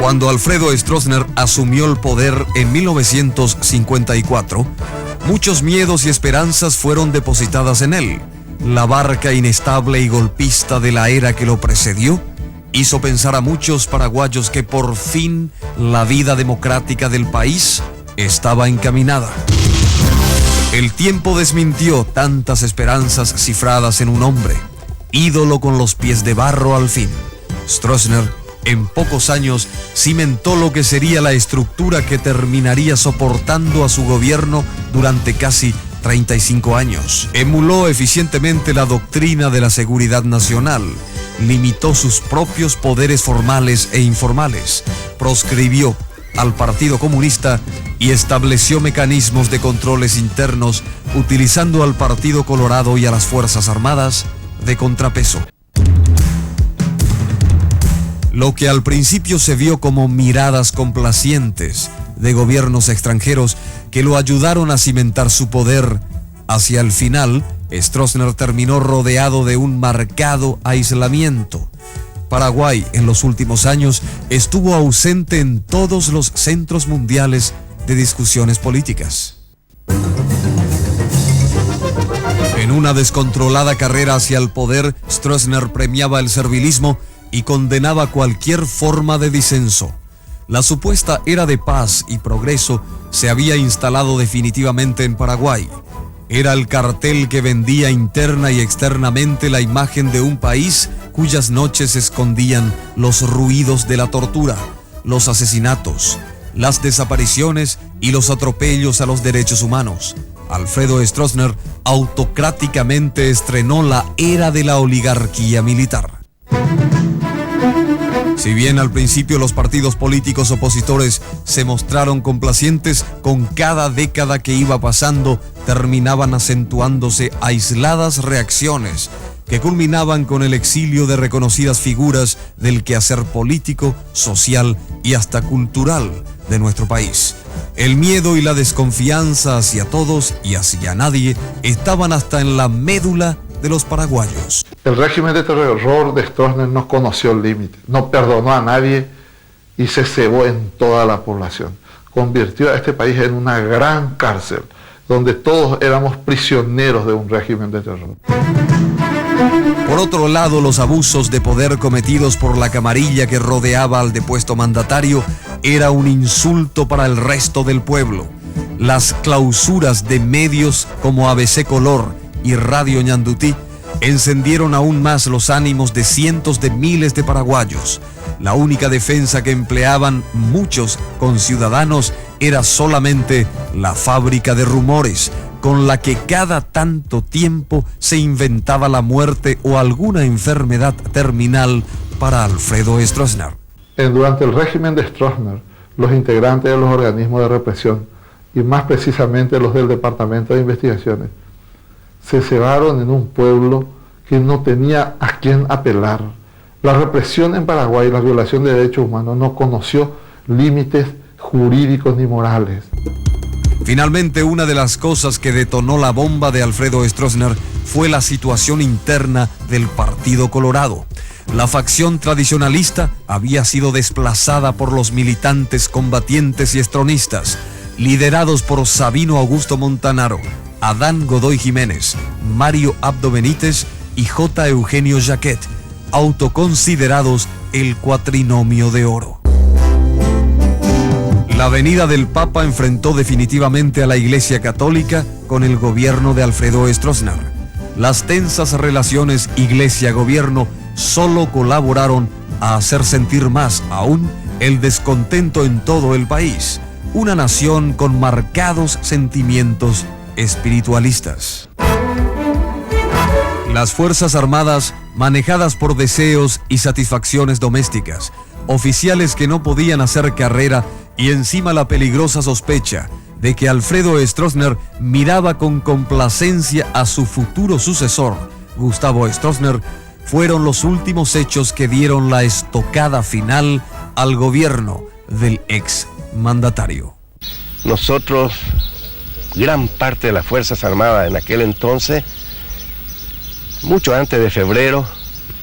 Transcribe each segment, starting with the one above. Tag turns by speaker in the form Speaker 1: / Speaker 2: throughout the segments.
Speaker 1: Cuando Alfredo Stroessner asumió el poder en 1954, muchos miedos y esperanzas fueron depositadas en él. La barca inestable y golpista de la era que lo precedió hizo pensar a muchos paraguayos que por fin la vida democrática del país estaba encaminada. El tiempo desmintió tantas esperanzas cifradas en un hombre, ídolo con los pies de barro al fin. Stroessner, en pocos años, cimentó lo que sería la estructura que terminaría soportando a su gobierno durante casi 35 años. Emuló eficientemente la doctrina de la seguridad nacional, limitó sus propios poderes formales e informales, proscribió al Partido Comunista y estableció mecanismos de controles internos utilizando al Partido Colorado y a las Fuerzas Armadas de contrapeso. Lo que al principio se vio como miradas complacientes de gobiernos extranjeros que lo ayudaron a cimentar su poder, hacia el final, Stroessner terminó rodeado de un marcado aislamiento. Paraguay, en los últimos años, estuvo ausente en todos los centros mundiales de discusiones políticas. En una descontrolada carrera hacia el poder, Stroessner premiaba el servilismo y condenaba cualquier forma de disenso. La supuesta era de paz y progreso se había instalado definitivamente en Paraguay. Era el cartel que vendía interna y externamente la imagen de un país cuyas noches escondían los ruidos de la tortura, los asesinatos, las desapariciones y los atropellos a los derechos humanos. Alfredo Stroessner autocráticamente estrenó la era de la oligarquía militar. Si bien al principio los partidos políticos opositores se mostraron complacientes, con cada década que iba pasando terminaban acentuándose aisladas reacciones que culminaban con el exilio de reconocidas figuras del quehacer político, social y hasta cultural de nuestro país. El miedo y la desconfianza hacia todos y hacia nadie estaban hasta en la médula de los paraguayos.
Speaker 2: El régimen de terror de Stroessner no conoció el límite, no perdonó a nadie y se cebó en toda la población. Convirtió a este país en una gran cárcel, donde todos éramos prisioneros de un régimen de terror.
Speaker 1: Por otro lado, los abusos de poder cometidos por la camarilla que rodeaba al depuesto mandatario era un insulto para el resto del pueblo. Las clausuras de medios como ABC Color y Radio Ñandutí encendieron aún más los ánimos de cientos de miles de paraguayos. La única defensa que empleaban muchos conciudadanos era solamente la fábrica de rumores, con la que cada tanto tiempo se inventaba la muerte o alguna enfermedad terminal para Alfredo Stroessner.
Speaker 2: Durante el régimen de Stroessner, los integrantes de los organismos de represión, y más precisamente los del Departamento de Investigaciones, se cebaron en un pueblo que no tenía a quién apelar. La represión en Paraguay, la violación de derechos humanos, no conoció límites jurídicos ni morales.
Speaker 1: Finalmente, una de las cosas que detonó la bomba de Alfredo Stroessner fue la situación interna del Partido Colorado. La facción tradicionalista había sido desplazada por los militantes combatientes y estronistas, liderados por Sabino Augusto Montanaro, Adán Godoy Jiménez, Mario Abdo Benítez y J. Eugenio Jaquet, autoconsiderados el cuatrinomio de oro. La venida del Papa enfrentó definitivamente a la Iglesia Católica con el gobierno de Alfredo Stroessner. Las tensas relaciones Iglesia-gobierno solo colaboraron a hacer sentir más aún el descontento en todo el país, una nación con marcados sentimientos espiritualistas. Las Fuerzas Armadas, manejadas por deseos y satisfacciones domésticas, oficiales que no podían hacer carrera y encima la peligrosa sospecha de que Alfredo Stroessner miraba con complacencia a su futuro sucesor, Gustavo Stroessner, fueron los últimos hechos que dieron la estocada final al gobierno del ex mandatario.
Speaker 3: Nosotros, gran parte de las Fuerzas Armadas en aquel entonces, mucho antes de febrero,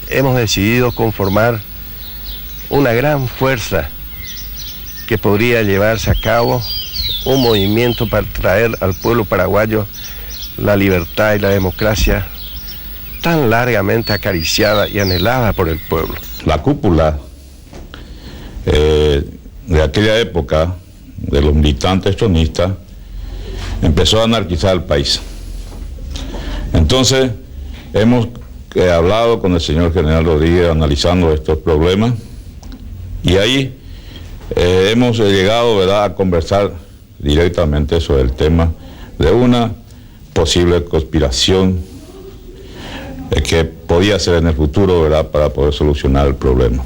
Speaker 3: hemos decidido conformar una gran fuerza que podría llevarse a cabo un movimiento para traer al pueblo paraguayo la libertad y la democracia tan largamente acariciada y anhelada por el pueblo.
Speaker 4: La cúpula de aquella época, de los militantes tronistas, empezó a anarquizar el país. Entonces, hemos hablado con el señor general Rodríguez analizando estos problemas y ahí hemos llegado, ¿verdad?, a conversar directamente sobre el tema de una posible conspiración que podía ser en el futuro, ¿verdad?, para poder solucionar el problema.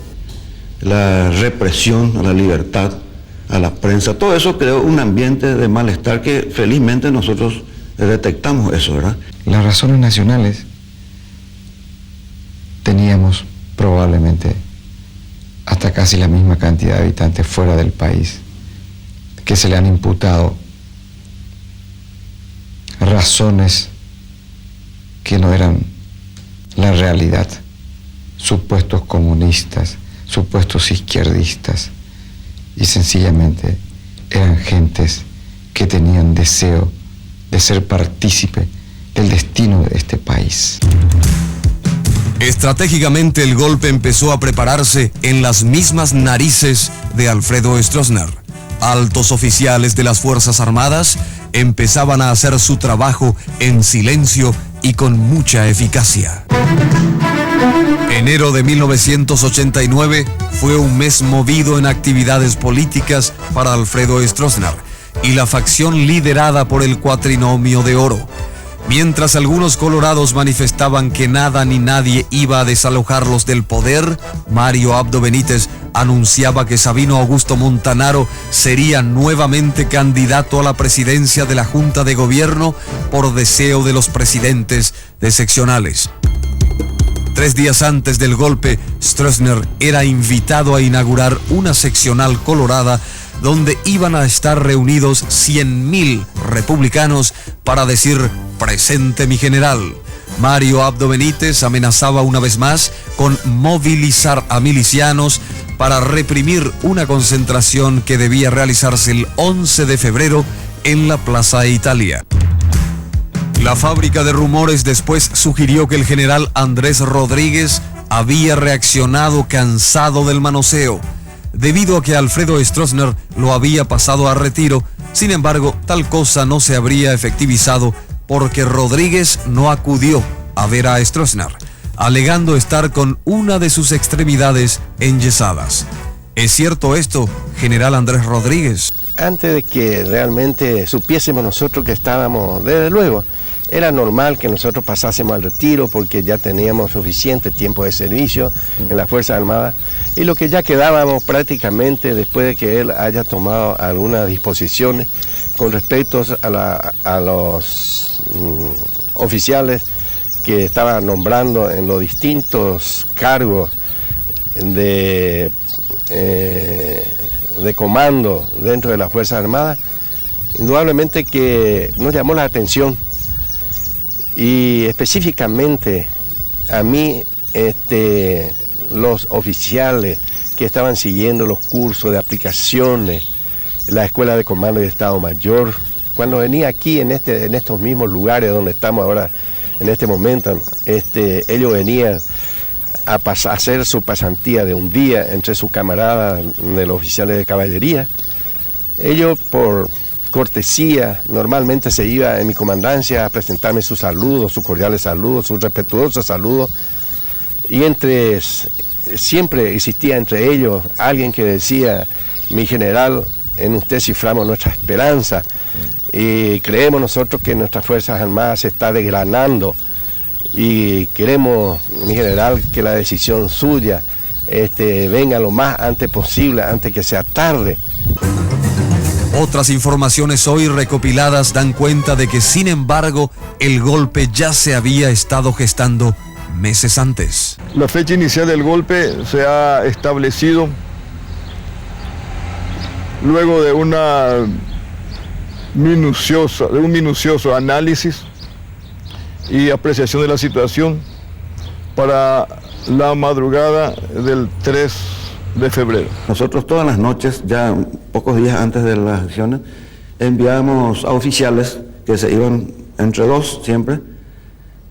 Speaker 5: La represión a la libertad, a la prensa, todo eso creó un ambiente de malestar que felizmente nosotros detectamos eso, ¿verdad?
Speaker 6: Las razones nacionales teníamos probablemente hasta casi la misma cantidad de habitantes fuera del país que se le han imputado razones que no eran la realidad, supuestos comunistas, supuestos izquierdistas, y sencillamente eran gentes que tenían deseo de ser partícipe del destino de este país.
Speaker 1: Estratégicamente el golpe empezó a prepararse en las mismas narices de Alfredo Stroessner. Altos oficiales de las Fuerzas Armadas empezaban a hacer su trabajo en silencio y con mucha eficacia. Enero de 1989 fue un mes movido en actividades políticas para Alfredo Stroessner y la facción liderada por el Cuatrinomio de Oro. Mientras algunos colorados manifestaban que nada ni nadie iba a desalojarlos del poder, Mario Abdo Benítez anunciaba que Sabino Augusto Montanaro sería nuevamente candidato a la presidencia de la Junta de Gobierno por deseo de los presidentes de seccionales. 3 días antes del golpe, Stroessner era invitado a inaugurar una seccional colorada donde iban a estar reunidos 100.000 republicanos para decir «Presente mi general». Mario Abdo Benítez amenazaba una vez más con movilizar a milicianos para reprimir una concentración que debía realizarse el 11 de febrero en la Plaza Italia. La fábrica de rumores después sugirió que el general Andrés Rodríguez había reaccionado cansado del manoseo, debido a que Alfredo Stroessner lo había pasado a retiro. Sin embargo, tal cosa no se habría efectivizado porque Rodríguez no acudió a ver a Stroessner, alegando estar con una de sus extremidades enyesadas. ¿Es cierto esto, general Andrés Rodríguez?
Speaker 3: Antes de que realmente supiésemos nosotros que estábamos, desde luego, era normal que nosotros pasásemos al retiro porque ya teníamos suficiente tiempo de servicio en las Fuerzas Armadas y lo que ya quedábamos prácticamente después de que él haya tomado algunas disposiciones con respecto a los oficiales que estaba nombrando en los distintos cargos de comando dentro de las Fuerzas Armadas, indudablemente que nos llamó la atención. Y específicamente a mí, los oficiales que estaban siguiendo los cursos de aplicaciones, la Escuela de Comando de Estado Mayor, cuando venía aquí en estos mismos lugares donde estamos ahora en este momento, ellos venían a hacer su pasantía de un día entre sus camaradas de los oficiales de caballería. Ellos por cortesía, normalmente se iba en mi comandancia a presentarme sus saludos, sus cordiales saludos, sus respetuosos saludos, y siempre existía entre ellos alguien que decía: mi general, en usted ciframos nuestra esperanza y creemos nosotros que nuestras Fuerzas Armadas se está desgranando y queremos, mi general, que la decisión suya venga lo más antes posible, antes que sea tarde.
Speaker 1: Otras informaciones hoy recopiladas dan cuenta de que, sin embargo, el golpe ya se había estado gestando meses antes.
Speaker 7: La fecha inicial del golpe se ha establecido luego de un minucioso análisis y apreciación de la situación para la madrugada del 3 de febrero.
Speaker 5: Nosotros todas las noches, ya pocos días antes de las acciones, enviamos a oficiales que se iban entre dos siempre,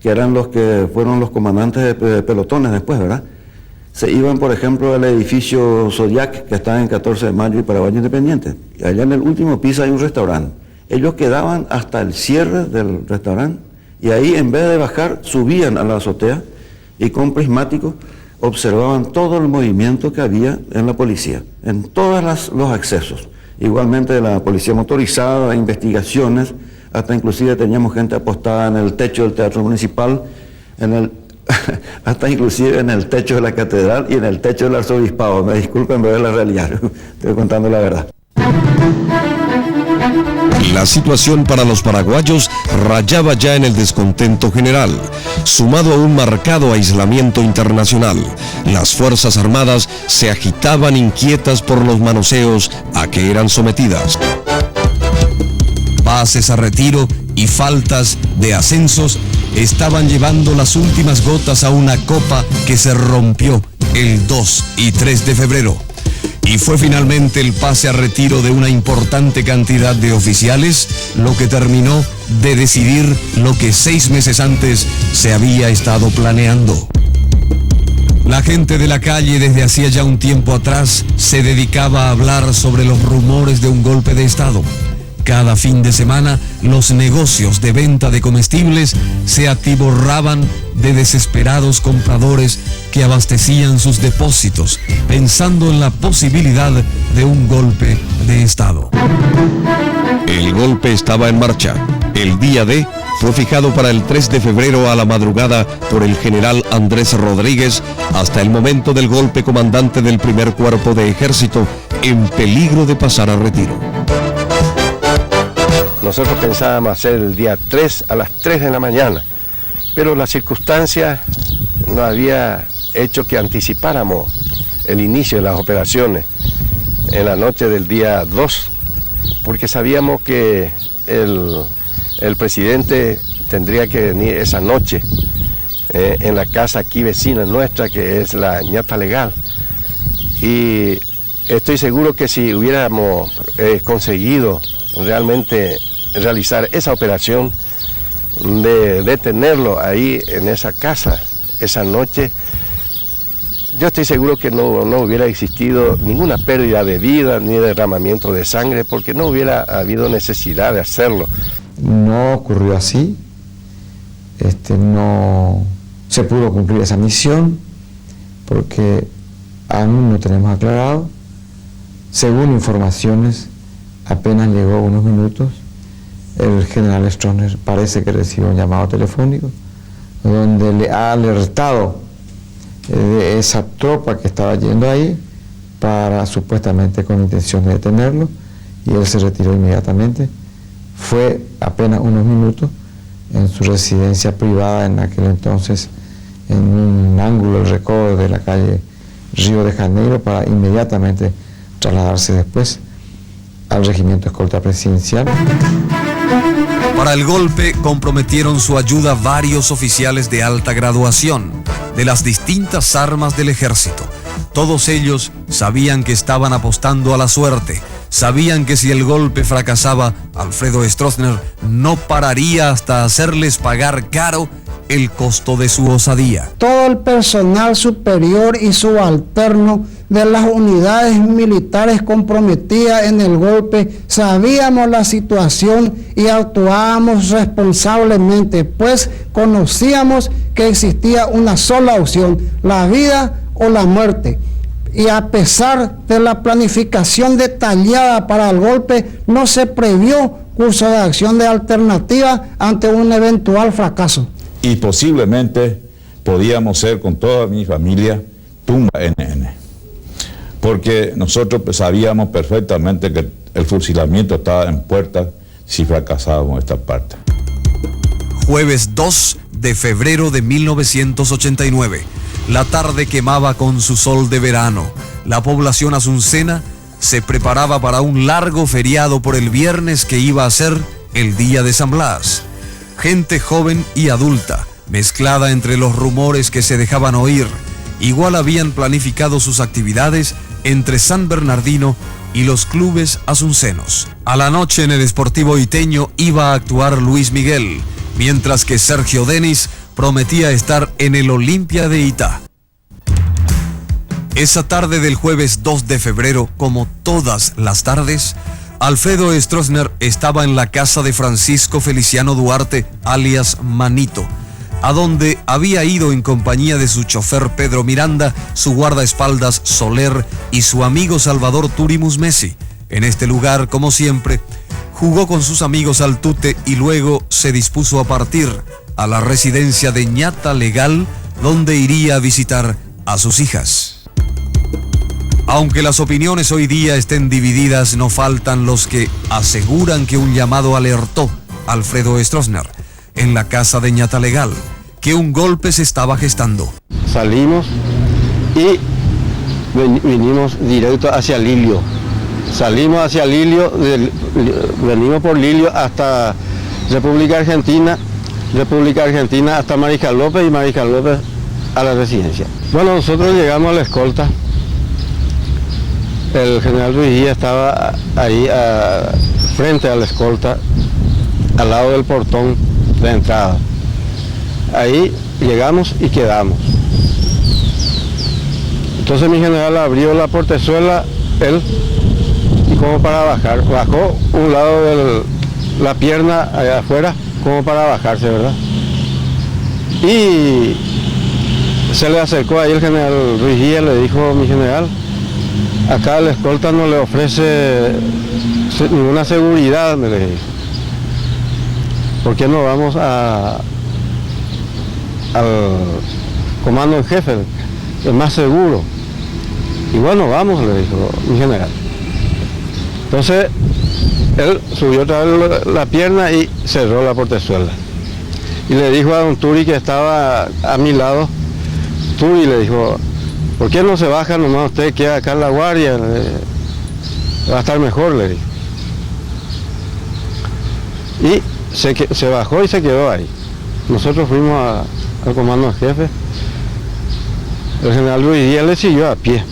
Speaker 5: que eran los que fueron los comandantes de pelotones después, ¿verdad? Se iban, por ejemplo, al edificio Zodiac, que está en 14 de mayo y Paraguay Independiente. Y allá en el último piso hay un restaurante. Ellos quedaban hasta el cierre del restaurante y ahí, en vez de bajar, subían a la azotea y con prismáticos observaban todo el movimiento que había en la policía, en todos los accesos. Igualmente la policía motorizada, investigaciones, hasta inclusive teníamos gente apostada en el techo del Teatro Municipal, hasta inclusive en el techo de la catedral y en el techo del arzobispado. Me disculpen, pero es la realidad, estoy contando la verdad.
Speaker 8: La situación para los paraguayos rayaba ya en el descontento general, sumado a un marcado aislamiento internacional. Las Fuerzas Armadas se agitaban inquietas por los manoseos a que eran sometidas. Pases a retiro y faltas de ascensos estaban llevando las últimas gotas a una copa que se rompió el 2 y 3 de febrero. Y fue finalmente el pase a retiro de una importante cantidad de oficiales lo que terminó de decidir lo que 6 meses antes se había estado planeando. La gente de la calle desde hacía ya un tiempo atrás se dedicaba a hablar sobre los rumores de un golpe de Estado. Cada fin de semana, los negocios de venta de comestibles se atiborraban de desesperados compradores que abastecían sus depósitos, pensando en la posibilidad de un golpe de Estado. El golpe estaba en marcha. El día D fue fijado para el 3 de febrero a la madrugada por el general Andrés Rodríguez. Hasta el momento del golpe, comandante del primer cuerpo de ejército, en peligro de pasar a retiro.
Speaker 3: Nosotros pensábamos hacer el día 3 a las 3 de la mañana, pero la circunstancia no había hecho que anticipáramos el inicio de las operaciones en la noche del día 2, porque sabíamos que el presidente tendría que venir esa noche en la casa aquí vecina nuestra, que es la Ñata Legal. Y estoy seguro que si hubiéramos conseguido realmente realizar esa operación de detenerlo ahí en esa casa esa noche, yo estoy seguro que no hubiera existido ninguna pérdida de vida ni derramamiento de sangre, porque no hubiera habido necesidad de hacerlo.
Speaker 6: No ocurrió así, no se pudo cumplir esa misión porque aún no tenemos aclarado. Según informaciones, apenas llegó unos minutos, el general Stroessner parece que recibió un llamado telefónico donde le ha alertado de esa tropa que estaba yendo ahí para supuestamente con intención de detenerlo, y él se retiró inmediatamente. Fue apenas unos minutos en su residencia privada en aquel entonces, en un ángulo del recodo de la calle Río de Janeiro, para inmediatamente trasladarse después al regimiento escolta presidencial.
Speaker 1: Para el golpe comprometieron su ayuda varios oficiales de alta graduación de las distintas armas del ejército. Todos ellos sabían que estaban apostando a la suerte. Sabían que si el golpe fracasaba, Alfredo Stroessner no pararía hasta hacerles pagar caro el costo de su osadía.
Speaker 9: Todo el personal superior y subalterno de las unidades militares comprometidas en el golpe sabíamos la situación y actuábamos responsablemente, pues conocíamos que existía una sola opción: la vida o la muerte. Y a pesar de la planificación detallada para el golpe, no se previó curso de acción de alternativa ante un eventual fracaso.
Speaker 4: Y posiblemente podíamos ser con toda mi familia tumba NN, porque nosotros sabíamos perfectamente que el fusilamiento estaba en puerta si fracasábamos esta parte.
Speaker 1: Jueves 2 de febrero de 1989. La tarde quemaba con su sol de verano. La población asuncena se preparaba para un largo feriado por el viernes que iba a ser el día de San Blas. Gente joven y adulta, mezclada entre los rumores que se dejaban oír, igual habían planificado sus actividades entre San Bernardino y los clubes asuncenos. A la noche en el Sportivo Iteño iba a actuar Luis Miguel, mientras que Sergio Denis prometía estar en el Olimpia de Itá. Esa tarde del jueves 2 de febrero, como todas las tardes, Alfredo Stroessner estaba en la casa de Francisco Feliciano Duarte, alias Manito, a donde había ido en compañía de su chofer Pedro Miranda, su guardaespaldas Soler y su amigo Salvador Turimus Messi. En este lugar, como siempre, jugó con sus amigos al tute y luego se dispuso a partir a la residencia de Ñata Legal, donde iría a visitar a sus hijas. Aunque las opiniones hoy día estén divididas, no faltan los que aseguran que un llamado alertó a Alfredo Stroessner en la casa de Ñata Legal, que un golpe se estaba gestando.
Speaker 10: Salimos y vinimos directo hacia Lilio. Salimos hacia Lilio, venimos por Lilio hasta República Argentina hasta Mariscal López y Mariscal López a la residencia. Bueno, nosotros llegamos a la escolta. El general Ruiz Díaz estaba ahí frente a la escolta, al lado del portón de entrada. Ahí llegamos y quedamos. Entonces mi general abrió la portezuela, él, y como para bajar, bajó un lado de la pierna allá afuera, como para bajarse, ¿verdad? Y se le acercó ahí el general Ruiz Díaz, le dijo: mi general, acá la escolta no le ofrece ninguna seguridad, me le dijo. ¿Por qué no vamos al comando en jefe? Es más seguro. Y bueno, vamos, le dijo mi general. Entonces, él subió otra vez la pierna y cerró la portezuela. Y le dijo a don Turi, que estaba a mi lado, Turi le dijo: ¿por qué no se baja nomás usted, queda acá en la guardia? Va a estar mejor, le dijo. Y se bajó y se quedó ahí. Nosotros fuimos al comando en jefe. El general Ruiz Díaz le siguió a pie.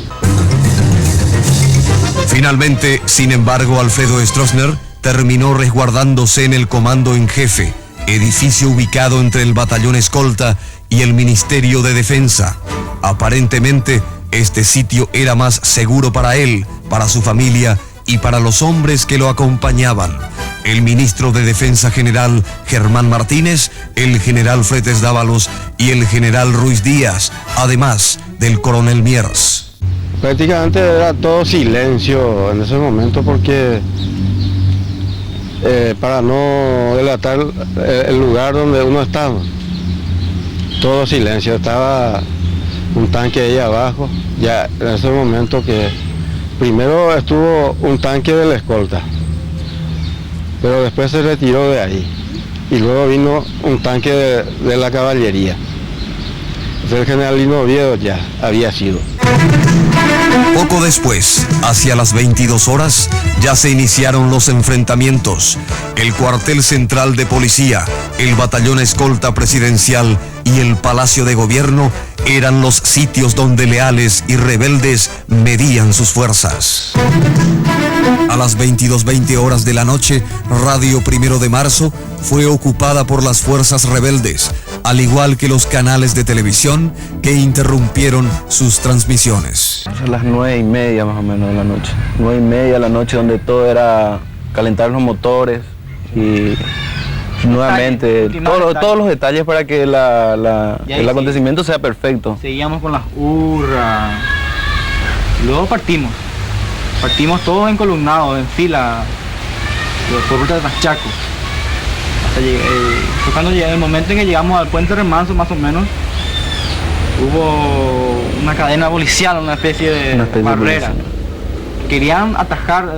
Speaker 1: Finalmente, sin embargo, Alfredo Stroessner terminó resguardándose en el comando en jefe, edificio ubicado entre el batallón escolta y el Ministerio de Defensa. Aparentemente, este sitio era más seguro para él, para su familia y para los hombres que lo acompañaban: el ministro de Defensa General Germán Martínez, el general Fretes Dávalos y el general Ruiz Díaz, además del coronel Miers.
Speaker 10: Prácticamente era todo silencio en ese momento, porque para no delatar el lugar donde uno estaba, todo silencio. Estaba un tanque ahí abajo, ya en ese momento, que primero estuvo un tanque de la escolta, pero después se retiró de ahí, y luego vino un tanque de la caballería. Entonces el general Lino Oviedo ya había sido.
Speaker 1: Poco después, hacia las 22 horas, ya se iniciaron los enfrentamientos. El cuartel central de policía, el batallón escolta presidencial y el Palacio de Gobierno eran los sitios donde leales y rebeldes medían sus fuerzas. A las 22:20 horas de la noche, Radio 1 de Marzo fue ocupada por las fuerzas rebeldes, al igual que los canales de televisión que interrumpieron sus transmisiones.
Speaker 11: A las 9:30 más o menos de la noche. 9:30 de la noche, donde todo era calentar los motores y nuevamente todos los detalles para que el acontecimiento sea perfecto.
Speaker 12: Seguíamos con las hurras. Luego partimos todos encolumnados, en fila, por ruta de Tachaco. Fue cuando llegó el momento en que llegamos al puente Remanso, más o menos, hubo una cadena policial, una especie de barrera. Querían atajar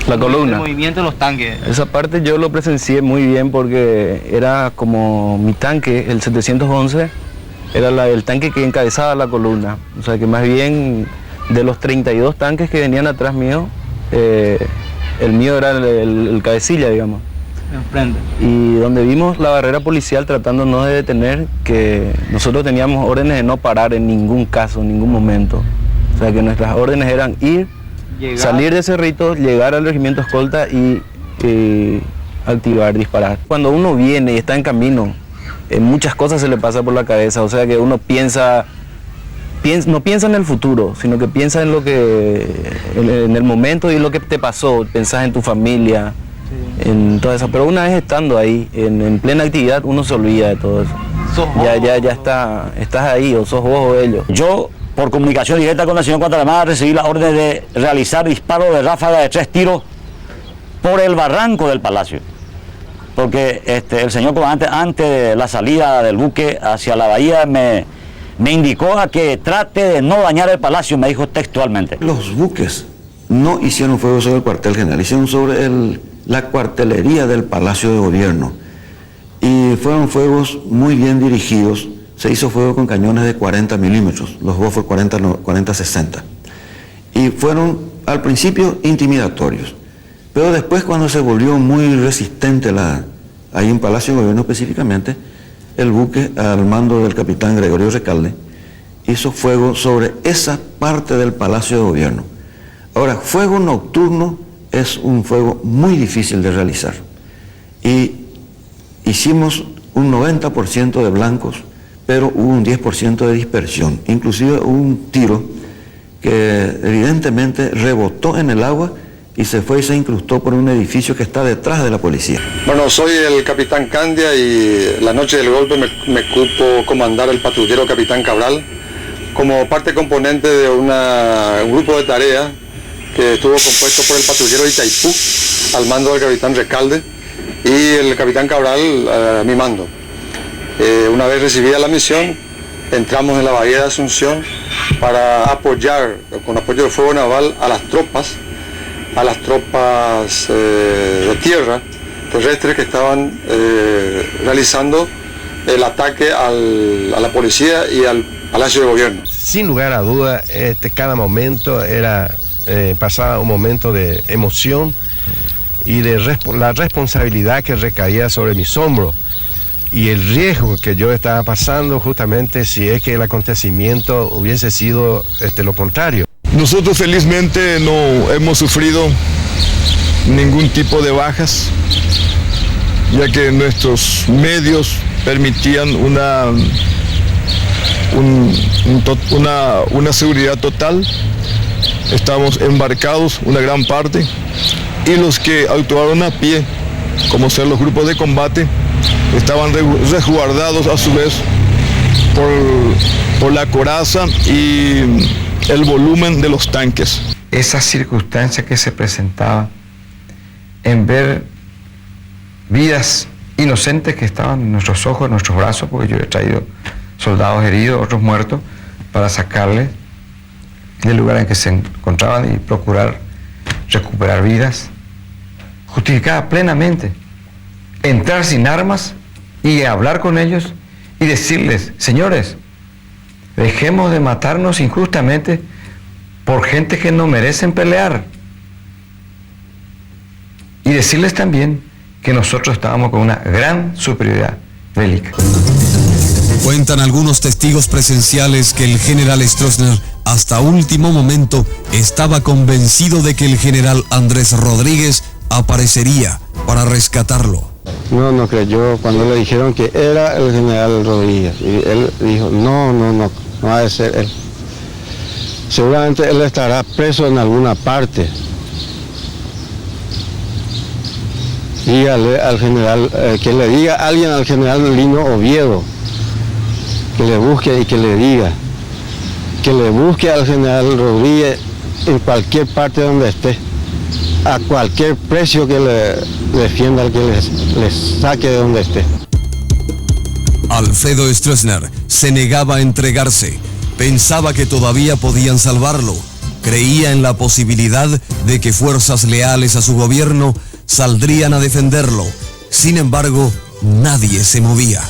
Speaker 11: la columna,
Speaker 12: el movimiento de los tanques.
Speaker 11: Esa parte yo lo presencié muy bien, porque era como mi tanque, el 711, era el tanque que encabezaba la columna. O sea que más bien de los 32 tanques que venían atrás mío, el mío era el cabecilla, digamos.
Speaker 12: Enfrente.
Speaker 11: Y donde vimos la barrera policial tratándonos de detener, que nosotros teníamos órdenes de no parar en ningún caso, en ningún momento. O sea que nuestras órdenes eran ir, salir de Cerritos, llegar al regimiento escolta y activar, disparar. Cuando uno viene y está en camino, muchas cosas se le pasa por la cabeza, o sea que uno no piensa en el futuro, sino que piensa en en el momento y lo que te pasó, pensás en tu familia, sí, en todo eso. Pero una vez estando ahí, en plena actividad, uno se olvida de todo eso. Estás ahí, o sos vos o ellos.
Speaker 13: Yo, por comunicación directa con el señor Cuantalamada, recibí la orden de realizar disparo de ráfaga de 3 tiros por el barranco del palacio. Porque el señor comandante, antes de la salida del buque hacia la bahía, me indicó a que trate de no dañar el palacio, me dijo textualmente.
Speaker 5: Los buques no hicieron fuego sobre el cuartel general, hicieron sobre la cuartelería del Palacio de Gobierno. Y fueron fuegos muy bien dirigidos. Se hizo fuego con cañones de 40 milímetros, los Bofors 40-60. Y fueron al principio intimidatorios. Pero después, cuando se volvió muy resistente ahí en Palacio de Gobierno específicamente, el buque al mando del capitán Gregorio Recalde hizo fuego sobre esa parte del Palacio de Gobierno. Ahora, fuego nocturno es un fuego muy difícil de realizar. Y hicimos un 90% de blancos, pero hubo un 10% de dispersión. Inclusive hubo un tiro que evidentemente rebotó en el agua y se fue y se incrustó por un edificio que está detrás de la policía.
Speaker 14: Bueno, soy el capitán Candia y la noche del golpe me cupo comandar el patrullero Capitán Cabral como parte componente de un grupo de tarea que estuvo compuesto por el patrullero Itaipú al mando del capitán Recalde y el capitán Cabral a mi mando. Una vez recibida la misión, entramos en la bahía de Asunción para apoyar, con apoyo de fuego naval, a las tropas de tierra terrestres que estaban realizando el ataque a la policía y al Palacio de Gobierno.
Speaker 3: Sin lugar a duda, cada momento pasaba un momento de emoción y de la responsabilidad que recaía sobre mis hombros y el riesgo que yo estaba pasando justamente si es que el acontecimiento hubiese sido lo contrario.
Speaker 7: Nosotros felizmente no hemos sufrido ningún tipo de bajas, ya que nuestros medios permitían una seguridad total. Estamos embarcados una gran parte y los que actuaron a pie, como ser los grupos de combate, estaban resguardados a su vez por la coraza y el volumen de los tanques.
Speaker 6: Esa circunstancia que se presentaba en ver vidas inocentes que estaban en nuestros ojos, en nuestros brazos, porque yo he traído soldados heridos, otros muertos, para sacarles del lugar en que se encontraban y procurar recuperar vidas, justificaba plenamente entrar sin armas y hablar con ellos y decirles: señores, dejemos de matarnos injustamente por gente que no merecen pelear. Y decirles también que nosotros estábamos con una gran superioridad bélica.
Speaker 8: Cuentan algunos testigos presenciales que el general Stroessner hasta último momento estaba convencido de que el general Andrés Rodríguez aparecería para rescatarlo.
Speaker 10: No creyó cuando le dijeron que era el general Rodríguez. Y él dijo, no ha de ser él. Seguramente él estará preso en alguna parte. Dígale al general, que le diga a alguien al general Lino Oviedo, que le busque y que le diga, que le busque al general Rodríguez en cualquier parte donde esté, a cualquier precio que le defienda, al que le saque de donde esté.
Speaker 8: Alfredo Stroessner se negaba a entregarse, pensaba que todavía podían salvarlo, creía en la posibilidad de que fuerzas leales a su gobierno saldrían a defenderlo. Sin embargo, nadie se movía.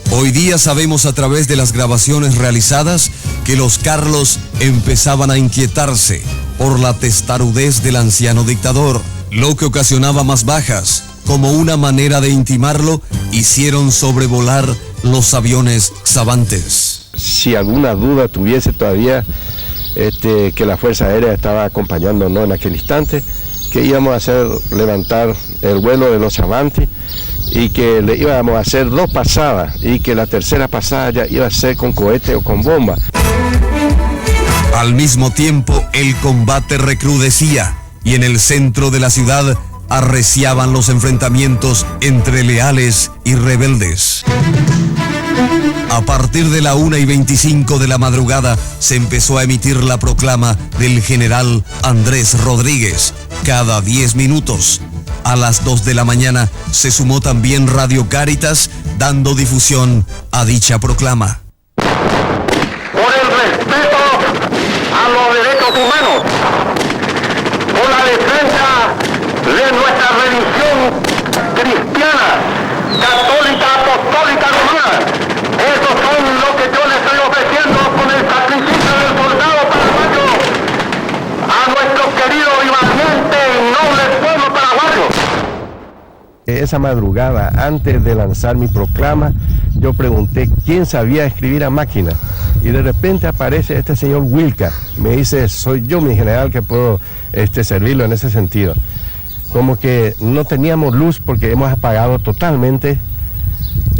Speaker 8: Hoy día sabemos a través de las grabaciones realizadas que los Carlos empezaban a inquietarse por la testarudez del anciano dictador, lo que ocasionaba más bajas, como una manera de intimarlo, hicieron sobrevolar los aviones Savantes.
Speaker 3: Si alguna duda tuviese todavía que la Fuerza Aérea estaba acompañándonos en aquel instante, que íbamos a hacer levantar el vuelo de los Savantes y que le íbamos a hacer 2 pasadas y que la tercera pasada ya iba a ser con cohete o con bomba.
Speaker 8: Al mismo tiempo, el combate recrudecía y en el centro de la ciudad arreciaban los enfrentamientos entre leales y rebeldes. A partir de la 1:25 de la madrugada se empezó a emitir la proclama del general Andrés Rodríguez cada 10 minutos. A las 2 de la mañana se sumó también Radio Cáritas dando difusión a dicha proclama.
Speaker 15: Por el respeto a los derechos humanos, por la defensa de nuestra religión cristiana, católica, apostólica, romana. Esos son lo que yo le estoy ofreciendo con el sacrificio del soldado paraguayo a nuestro querido y valiente y noble pueblo paraguayo.
Speaker 3: Esa madrugada, antes de lanzar mi proclama, yo pregunté quién sabía escribir a máquina. Y de repente aparece este señor Wilca. Me dice, soy yo, mi general, que puedo servirlo en ese sentido. Como que no teníamos luz porque hemos apagado totalmente.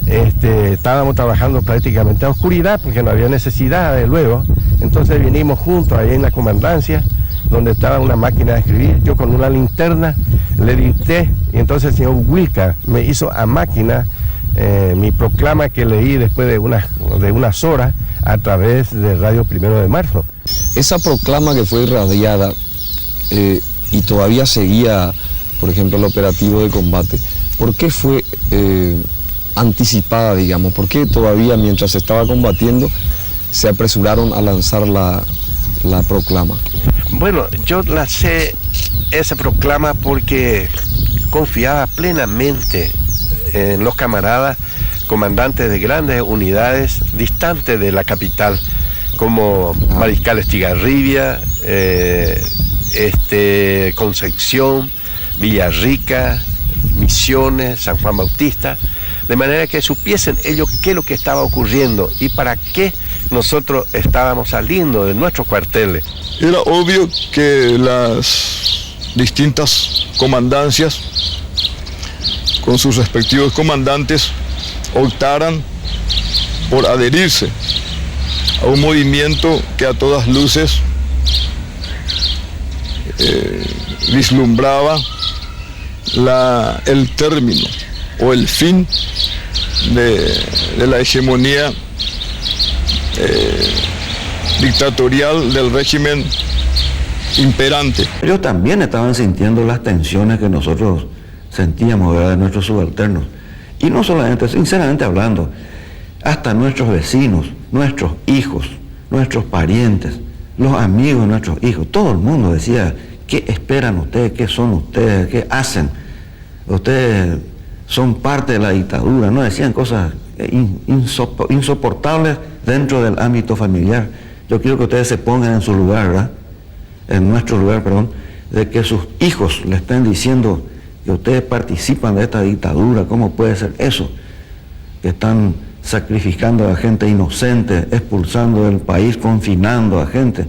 Speaker 3: Estábamos trabajando prácticamente a oscuridad porque no había necesidad, de luego. Entonces vinimos juntos ahí en la comandancia, donde estaba una máquina de escribir. Yo con una linterna le dicté y entonces el señor Wilca me hizo a máquina mi proclama que leí después de unas horas a través de Radio 1 de Marzo.
Speaker 6: Esa proclama que fue irradiada y todavía seguía, por ejemplo, el operativo de combate, ¿por qué fue anticipada, digamos? ¿Por qué todavía mientras se estaba combatiendo se apresuraron a lanzar la proclama?
Speaker 3: Bueno, yo lancé esa proclama porque confiaba plenamente en los camaradas comandantes de grandes unidades distantes de la capital, como Mariscal Estigarribia, Concepción, Villarrica, Misiones, San Juan Bautista, de manera que supiesen ellos qué es lo que estaba ocurriendo y para qué nosotros estábamos saliendo de nuestros cuarteles.
Speaker 7: Era obvio que las distintas comandancias, con sus respectivos comandantes, optaran por adherirse a un movimiento que a todas luces vislumbraba el término o el fin de la hegemonía dictatorial del régimen imperante.
Speaker 5: Ellos también estaban sintiendo las tensiones que nosotros sentíamos, ¿verdad?, de nuestros subalternos. Y no solamente, sinceramente hablando, hasta nuestros vecinos, nuestros hijos, nuestros parientes, los amigos de nuestros hijos, todo el mundo decía, ¿qué esperan ustedes? ¿Qué son ustedes? ¿Qué hacen? Ustedes son parte de la dictadura, ¿no? Decían cosas insoportables dentro del ámbito familiar. Yo quiero que ustedes se pongan en su lugar, ¿verdad?, en nuestro lugar, perdón, de que sus hijos le estén diciendo que ustedes participan de esta dictadura. ¿Cómo puede ser eso? Que están sacrificando a gente inocente, expulsando del país, confinando a gente.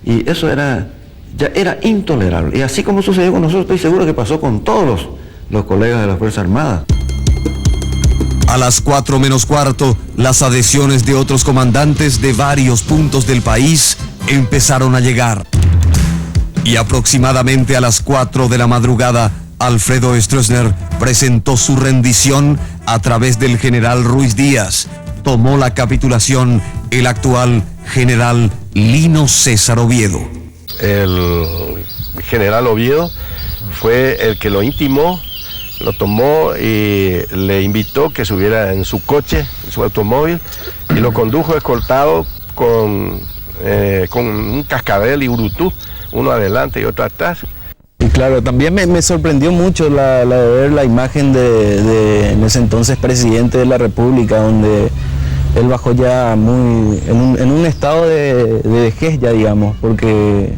Speaker 5: Y eso ya era intolerable. Y así como sucedió con nosotros, estoy seguro que pasó con todos los colegas de la Fuerza Armada.
Speaker 8: A las 4:15, las adhesiones de otros comandantes de varios puntos del país empezaron a llegar. Y aproximadamente a las 4 de la madrugada, Alfredo Stroessner presentó su rendición a través del general Ruiz Díaz. Tomó la capitulación el actual general Lino César Oviedo.
Speaker 3: El general Oviedo fue el que lo intimó, lo tomó y le invitó que subiera en su coche, en su automóvil, y lo condujo escoltado con un cascabel y urutú, uno adelante y otro atrás.
Speaker 11: Y claro, también me sorprendió mucho la de ver la imagen de en ese entonces presidente de la República, donde él bajó ya en un estado de vejez ya, digamos, porque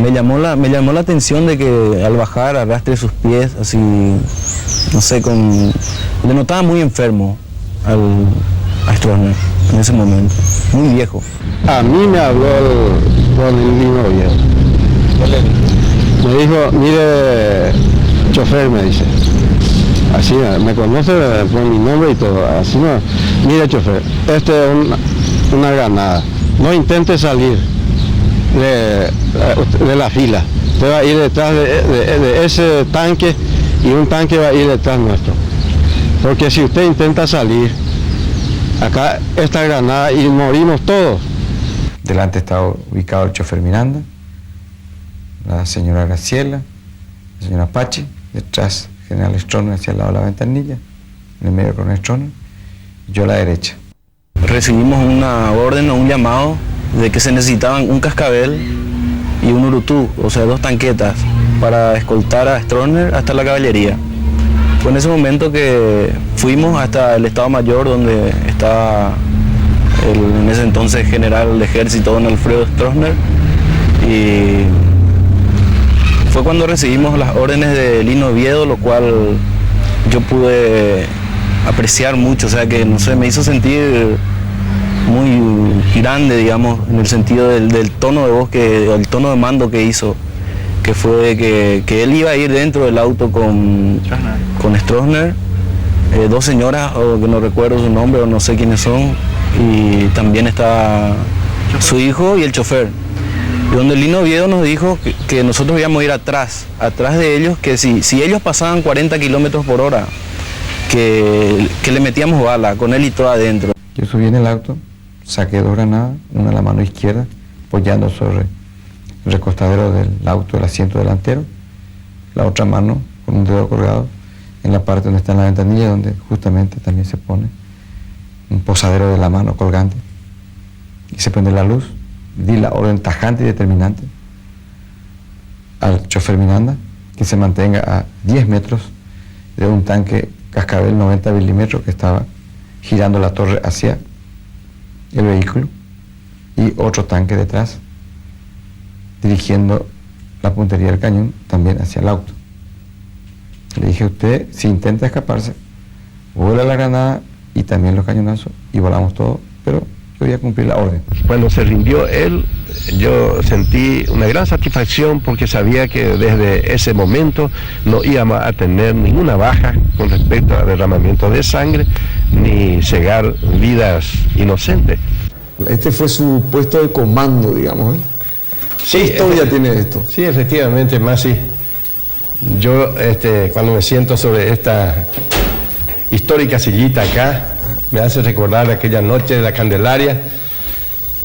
Speaker 11: Me llamó la atención de que al bajar arrastre sus pies, así, no sé, le notaba muy enfermo a Stroessner en ese momento, muy viejo.
Speaker 10: A mí me habló el Lino Viejo. Me dijo, mire, chofer, me dice. Así, me conoce por mi nombre y todo. Así no, mire, chofer, este es una granada. No intente salir de la fila. Usted va a ir detrás de ese tanque y un tanque va a ir detrás nuestro. Porque si usted intenta salir, acá esta granada y morimos todos.
Speaker 6: Delante estaba ubicado el chofer Miranda, la señora Graciela, la señora Pachi, detrás general Stroessner hacia el lado de la ventanilla, en el medio coronel Stroessner, y yo a la derecha.
Speaker 11: Recibimos una orden o un llamado de que se necesitaban un cascabel y un urutú, o sea, 2 tanquetas, para escoltar a Stroessner hasta la caballería. Fue en ese momento que fuimos hasta el Estado Mayor, donde estaba en ese entonces general de ejército don Alfredo Stroessner, y fue cuando recibimos las órdenes de Lino Oviedo, lo cual yo pude apreciar mucho, o sea que no sé, me hizo sentir muy grande, digamos, en el sentido del tono de voz, el tono de mando que hizo, que fue que él iba a ir dentro del auto con Stroessner, 2 señoras, o que no recuerdo su nombre o no sé quiénes son, y también estaba su hijo y el chofer. Y donde Lino Oviedo nos dijo que nosotros íbamos a ir atrás de ellos, que si ellos pasaban 40 kilómetros por hora, que le metíamos bala, con él y todo adentro.
Speaker 6: Yo subí en el auto, saqué 2 granadas, una en la mano izquierda, apoyando sobre el recostadero del auto, el asiento delantero, la otra mano con un dedo colgado en la parte donde está la ventanilla, donde justamente también se pone un posadero de la mano colgante, y se prende la luz. Di la orden tajante y determinante al chofer Miranda que se mantenga a 10 metros de un tanque cascabel 90 milímetros que estaba girando la torre hacia el vehículo, y otro tanque detrás dirigiendo la puntería del cañón también hacia el auto. Le dije: usted, si intenta escaparse, vuela la granada y también los cañonazos y volamos todo, pero yo voy a cumplir la orden.
Speaker 3: Cuando se rindió él, yo sentí una gran satisfacción porque sabía que desde ese momento no íbamos a tener ninguna baja con respecto a derramamiento de sangre ni cegar vidas inocentes.
Speaker 1: Este fue su puesto de comando, digamos, ¿eh?
Speaker 3: Sí,
Speaker 1: ¿qué historia tiene esto?
Speaker 3: Sí, efectivamente, Masi. Yo cuando me siento sobre esta histórica sillita acá, me hace recordar aquella noche de la Candelaria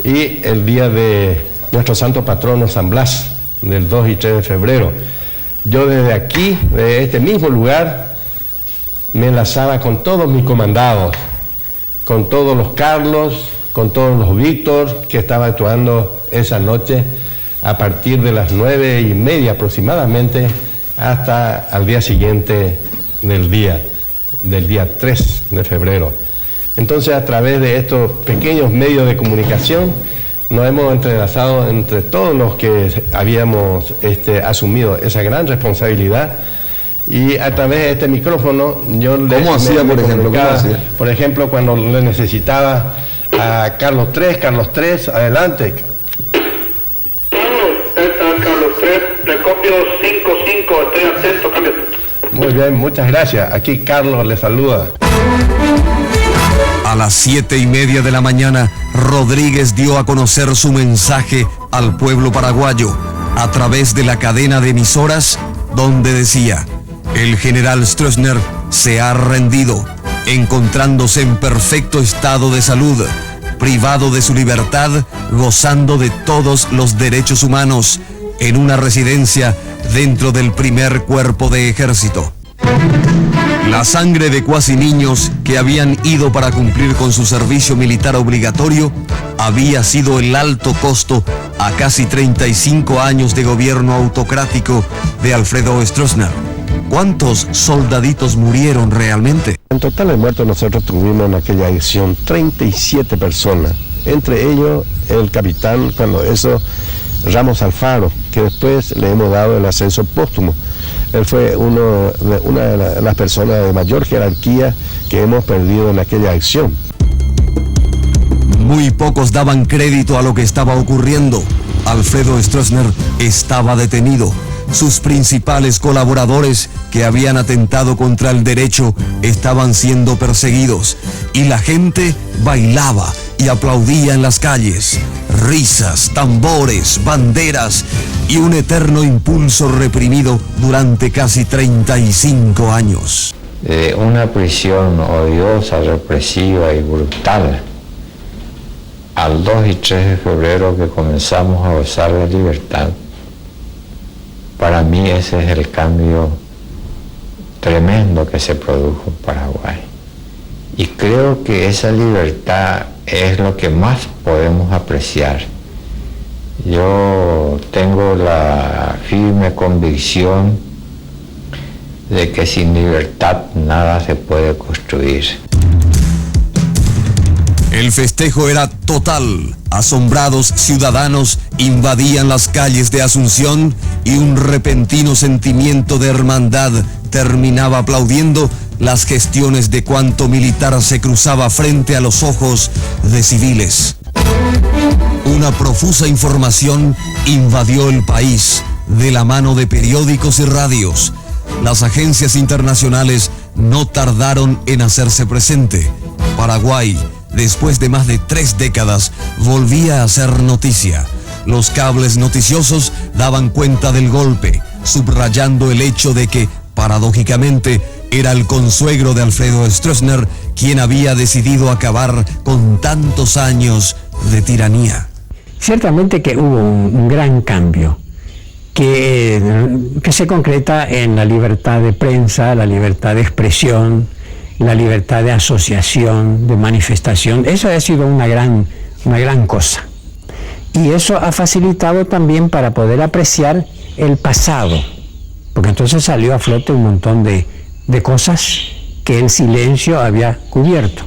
Speaker 3: y el día de nuestro santo patrono San Blas, del 2 y 3 de febrero. Yo desde aquí, de este mismo lugar, me enlazaba con todos mis comandados, con todos los Carlos, con todos los Víctor, que estaba actuando esa noche a partir de las 9:30 aproximadamente hasta al día siguiente del día 3 de febrero. Entonces, a través de estos pequeños medios de comunicación, nos hemos entrelazado entre todos los que habíamos asumido esa gran responsabilidad, y a través de este micrófono yo
Speaker 1: ¿Cómo hacía, por ejemplo?
Speaker 3: Por ejemplo, cuando le necesitaba a Carlos 3, adelante.
Speaker 15: Carlos 3, recopio 55, estoy atento, cambio.
Speaker 3: Muy bien, muchas gracias. Aquí Carlos le saluda.
Speaker 8: A las 7:30 de la mañana, Rodríguez dio a conocer su mensaje al pueblo paraguayo a través de la cadena de emisoras, donde decía: el general Stroessner se ha rendido, encontrándose en perfecto estado de salud, privado de su libertad, gozando de todos los derechos humanos, en una residencia dentro del primer cuerpo de ejército. La sangre de cuasi niños que habían ido para cumplir con su servicio militar obligatorio había sido el alto costo a casi 35 años de gobierno autocrático de Alfredo Stroessner. ¿Cuántos soldaditos murieron realmente?
Speaker 3: En total de muertos nosotros tuvimos en aquella acción 37 personas, entre ellos el capitán, cuando eso Ramos Alfaro, que después le hemos dado el ascenso póstumo. Él fue una de las personas de mayor jerarquía que hemos perdido en aquella acción.
Speaker 8: Muy pocos daban crédito a lo que estaba ocurriendo. Alfredo Stroessner estaba detenido. Sus principales colaboradores que habían atentado contra el derecho estaban siendo perseguidos y la gente bailaba y aplaudía en las calles. Risas, tambores, banderas y un eterno impulso reprimido durante casi 35 años.
Speaker 6: Una prisión odiosa, represiva y brutal. Al 2 y 3 de febrero que comenzamos a gozar de libertad, para mí ese es el cambio tremendo que se produjo en Paraguay. Y creo que esa libertad es lo que más podemos apreciar. Yo tengo la firme convicción de que sin libertad nada se puede construir.
Speaker 8: El festejo era total. Asombrados ciudadanos invadían las calles de Asunción y un repentino sentimiento de hermandad terminaba aplaudiendo las gestiones de cuanto militar se cruzaba frente a los ojos de civiles. Una profusa información invadió el país de la mano de periódicos y radios. Las agencias internacionales no tardaron en hacerse presente. Paraguay, después de más de 3 décadas, volvía a ser noticia. Los cables noticiosos daban cuenta del golpe, subrayando el hecho de que, paradójicamente, era el consuegro de Alfredo Stroessner quien había decidido acabar con tantos años de tiranía.
Speaker 16: Ciertamente que hubo un gran cambio que se concreta en la libertad de prensa, la libertad de expresión, la libertad de asociación, de manifestación. Eso ha sido una gran cosa. Y eso ha facilitado también para poder apreciar el pasado, porque entonces salió a flote un montón de cosas que el silencio había cubierto.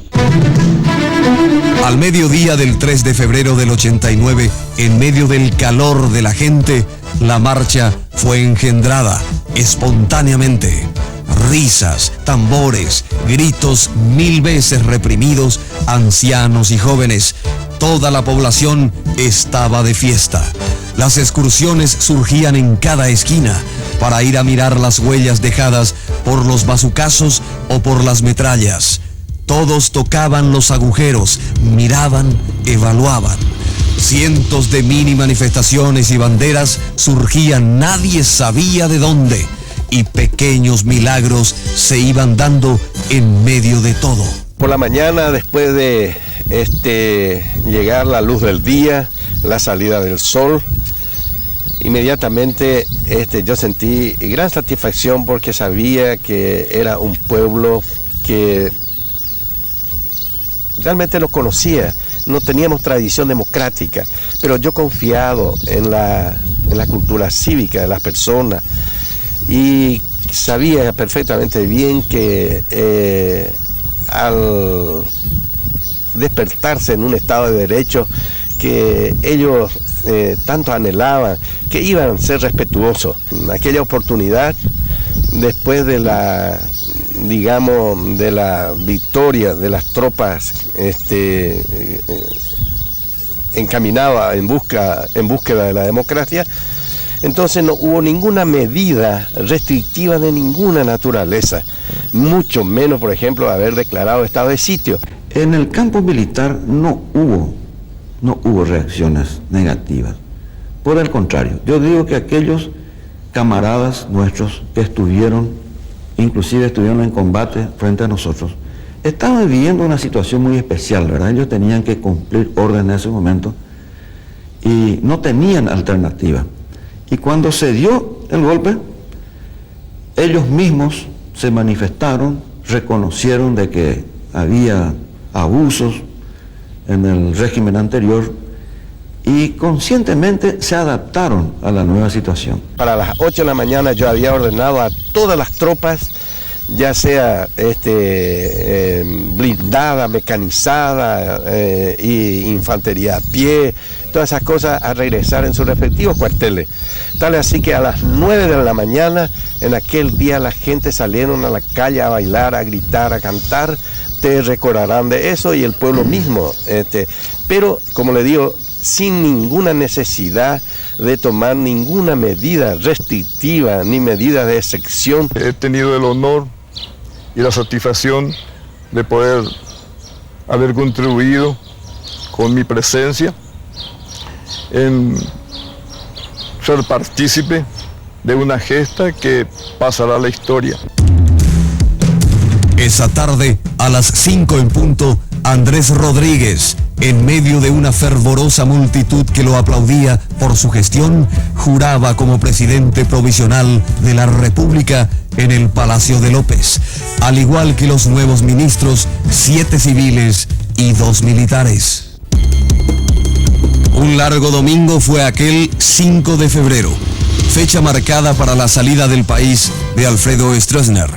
Speaker 8: Al mediodía del 3 de febrero del 89, en medio del calor de la gente, la marcha fue engendrada espontáneamente. Risas, tambores, gritos 1000 veces reprimidos, ancianos y jóvenes. Toda la población estaba de fiesta. Las excursiones surgían en cada esquina para ir a mirar las huellas dejadas por los bazucazos o por las metrallas. Todos tocaban los agujeros, miraban, evaluaban. Cientos de mini manifestaciones y banderas surgían, nadie sabía de dónde, y pequeños milagros se iban dando en medio de todo.
Speaker 3: Por la mañana, después de llegar la luz del día, la salida del sol, inmediatamente yo sentí gran satisfacción porque sabía que era un pueblo que realmente no conocía, no teníamos tradición democrática, pero yo confiado en la cultura cívica de las personas y sabía perfectamente bien que al despertarse en un Estado de Derecho que ellos tanto anhelaban, que iban a ser respetuosos. En aquella oportunidad, después de la victoria de las tropas encaminadas en búsqueda de la democracia, entonces no hubo ninguna medida restrictiva de ninguna naturaleza, mucho menos, por ejemplo, haber declarado estado de sitio.
Speaker 5: En el campo militar no hubo reacciones negativas. Por el contrario, yo digo que aquellos camaradas nuestros que inclusive estuvieron en combate frente a nosotros, estaban viviendo una situación muy especial, ¿verdad? Ellos tenían que cumplir órdenes en ese momento y no tenían alternativa. Y cuando se dio el golpe, ellos mismos se manifestaron, reconocieron de que había abusos en el régimen anterior y conscientemente se adaptaron a la nueva situación.
Speaker 3: Para las 8 de la mañana yo había ordenado a todas las tropas, ya sea blindada, mecanizada, y infantería a pie, todas esas cosas a regresar en sus respectivos cuarteles. Tal así que a las 9 de la mañana, en aquel día, la gente salieron a la calle a bailar, a gritar, a cantar. Ustedes recordarán de eso y el pueblo mismo. Pero, como le digo, sin ninguna necesidad de tomar ninguna medida restrictiva ni medida de excepción.
Speaker 7: He tenido el honor y la satisfacción de poder haber contribuido con mi presencia en ser partícipe de una gesta que pasará a la historia.
Speaker 8: Esa tarde, a las 5 en punto, Andrés Rodríguez, en medio de una fervorosa multitud que lo aplaudía por su gestión, juraba como presidente provisional de la República en el Palacio de López, al igual que los nuevos ministros, 7 civiles y 2 militares. Un largo domingo fue aquel 5 de febrero, fecha marcada para la salida del país de Alfredo Stroessner.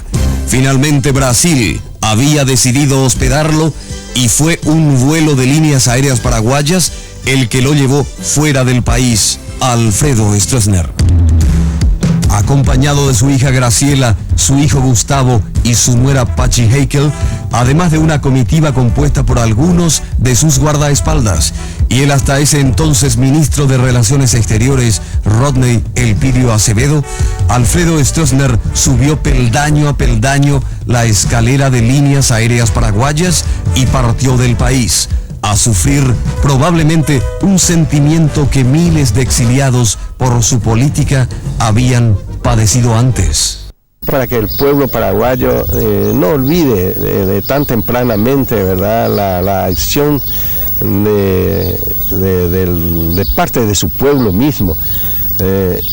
Speaker 8: Finalmente Brasil había decidido hospedarlo y fue un vuelo de líneas aéreas paraguayas el que lo llevó fuera del país a Alfredo Stroessner. Acompañado de su hija Graciela, su hijo Gustavo y su nuera Pachi Heikel, además de una comitiva compuesta por algunos de sus guardaespaldas, y el hasta ese entonces ministro de Relaciones Exteriores, Rodney Elpidio Acevedo, Alfredo Stroessner subió peldaño a peldaño la escalera de líneas aéreas paraguayas y partió del país, a sufrir probablemente un sentimiento que miles de exiliados por su política habían padecido antes.
Speaker 3: Para que el pueblo paraguayo no olvide de tan tempranamente, ¿verdad?, la acción de parte de su pueblo mismo,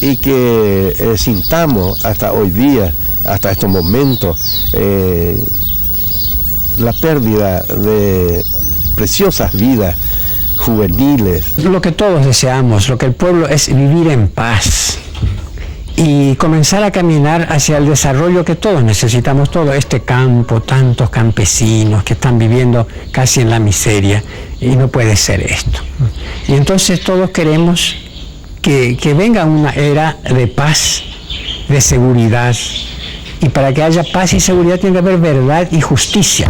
Speaker 3: y que sintamos hasta hoy día, hasta estos momentos, la pérdida de preciosas vidas juveniles.
Speaker 16: Lo que todos deseamos, lo que el pueblo es vivir en paz y comenzar a caminar hacia el desarrollo que todos necesitamos, todo este campo, tantos campesinos que están viviendo casi en la miseria, y no puede ser esto. Y entonces todos queremos que venga una era de paz, de seguridad, y para que haya paz y seguridad tiene que haber verdad y justicia.